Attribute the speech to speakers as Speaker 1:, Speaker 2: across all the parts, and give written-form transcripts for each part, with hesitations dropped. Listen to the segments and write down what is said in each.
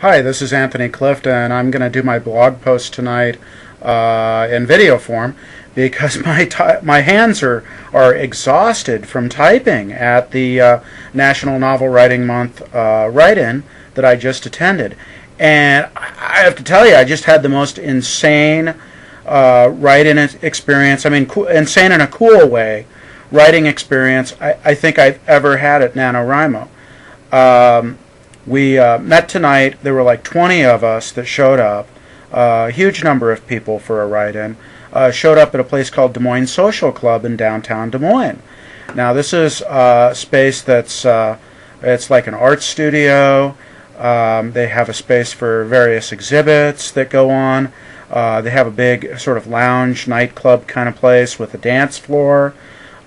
Speaker 1: Hi, this is Anthony Clifton, and I'm going to do my blog post tonight in video form because my hands are exhausted from typing at the National Novel Writing Month write-in that I just attended. And I have to tell you, I just had the most insane write-in experience. I mean, insane in a cool way, writing experience I think I've ever had at NaNoWriMo. We met tonight. There were like 20 of us that showed up. A huge number of people for a write-in. Showed up at a place called Des Moines Social Club in downtown Des Moines. Now this is a space that's it's like an art studio. They have a space for various exhibits that go on. They have a big sort of lounge nightclub kind of place with a dance floor.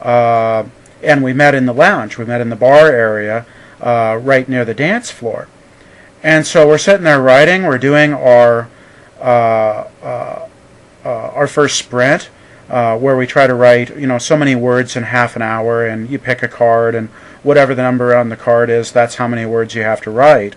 Speaker 1: And we met in the lounge. We met in the bar area. Right near the dance floor. And so we're sitting there writing. We're doing our first sprint, where we try to write, so many words in half an hour, and you pick a card, and whatever the number on the card is, that's how many words you have to write.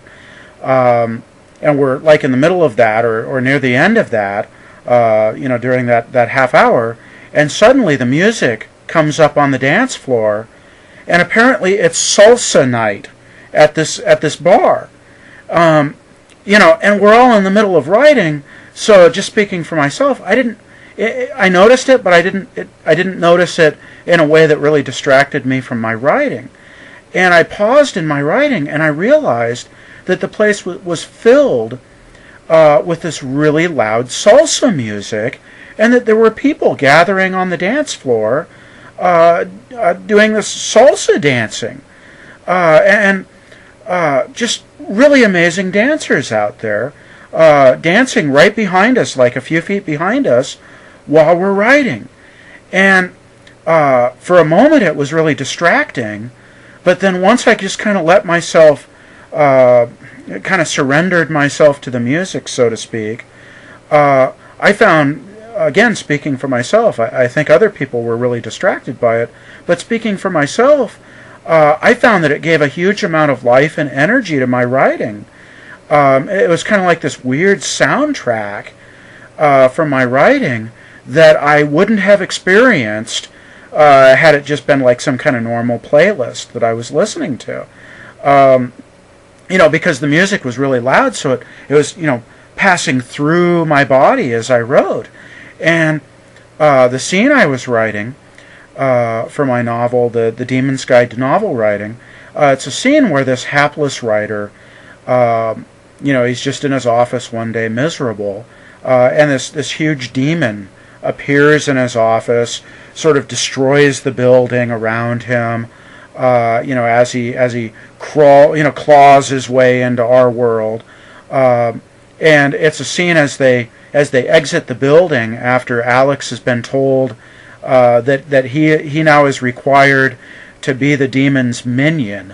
Speaker 1: And we're like in the middle of that, or near the end of that, during that half hour, and suddenly the music comes up on the dance floor, and apparently it's salsa night at this bar, and we're all in the middle of writing. So just speaking for myself, I noticed it, but I didn't notice it in a way that really distracted me from my writing. And I paused in my writing, and I realized that the place was filled with this really loud salsa music, and that there were people gathering on the dance floor doing this salsa dancing, and just really amazing dancers out there, dancing right behind us, like a few feet behind us, while we're writing. And for a moment it was really distracting, but then once I just kind of let myself, kind of surrendered myself to the music, so to speak, I found, again, speaking for myself, I think other people were really distracted by it, but speaking for myself, I found that it gave a huge amount of life and energy to my writing. It was kind of like this weird soundtrack from my writing that I wouldn't have experienced had it just been like some kind of normal playlist that I was listening to. Because the music was really loud, so it was, passing through my body as I wrote. And the scene I was writing for my novel, The Demon's Guide to Novel Writing, it's a scene where this hapless writer, he's just in his office one day miserable, and this huge demon appears in his office, sort of destroys the building around him, as he claws his way into our world. And it's a scene as they exit the building after Alex has been told that he now is required to be the demon's minion,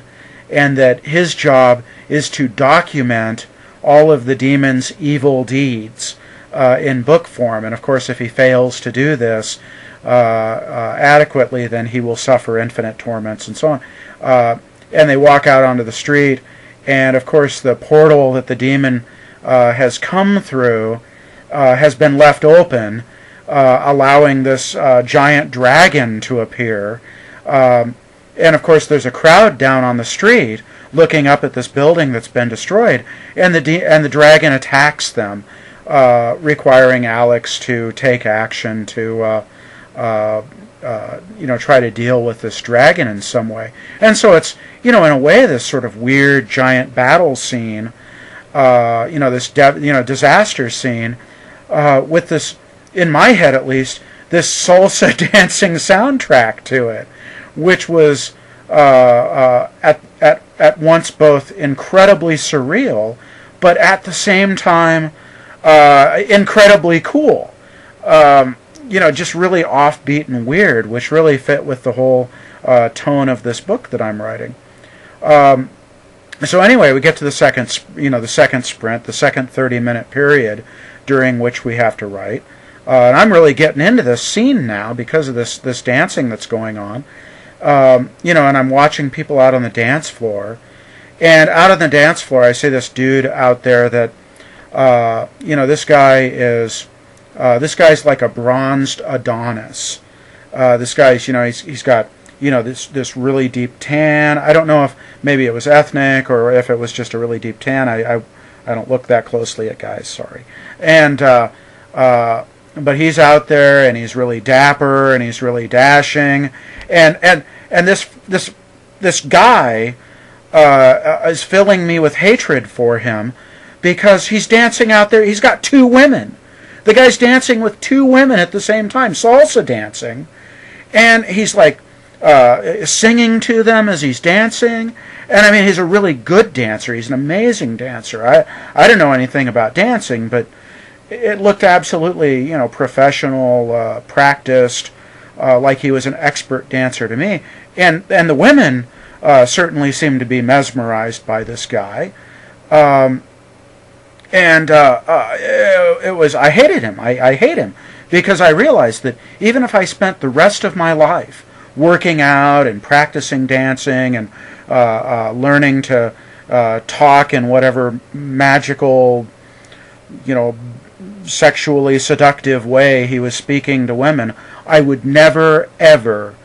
Speaker 1: and that his job is to document all of the demon's evil deeds in book form. And of course, if he fails to do this adequately, then he will suffer infinite torments and so on. And they walk out onto the street, and of course the portal that the demon has come through has been left open, allowing this giant dragon to appear. And of course there's a crowd down on the street looking up at this building that's been destroyed, and the dragon attacks them, requiring Alex to take action to try to deal with this dragon in some way. And so it's, in a way, this sort of weird giant battle scene, this disaster scene, with this, in my head at least, this salsa dancing soundtrack to it, which was at once both incredibly surreal, but at the same time incredibly cool. Just really offbeat and weird, which really fit with the whole tone of this book that I'm writing. So anyway, we get to the second sprint, the second 30-minute period during which we have to write. And I'm really getting into this scene now because of this dancing that's going on. And I'm watching people out on the dance floor, And out on the dance floor, I see this dude out there that, this guy's like a bronzed Adonis. This guy's, he's got, this really deep tan. I don't know if maybe it was ethnic or if it was just a really deep tan. I don't look that closely at guys, sorry. And but he's out there and he's really dapper and he's really dashing, and this guy is filling me with hatred for him because he's dancing out there. He's got two women. The guy's dancing with two women at the same time, salsa dancing, and he's like singing to them as he's dancing. And I mean, he's a really good dancer. He's an amazing dancer. I don't know anything about dancing, but it looked absolutely, professional, practiced, like he was an expert dancer to me. And the women certainly seemed to be mesmerized by this guy. I hated him. I hate him because I realized that even if I spent the rest of my life working out and practicing dancing and learning to talk in whatever magical, sexually seductive way he was speaking to women, I would never, ever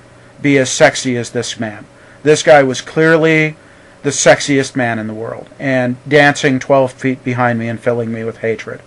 Speaker 1: be as sexy as this man. This guy was clearly the sexiest man in the world, and dancing 12 feet behind me and filling me with hatred.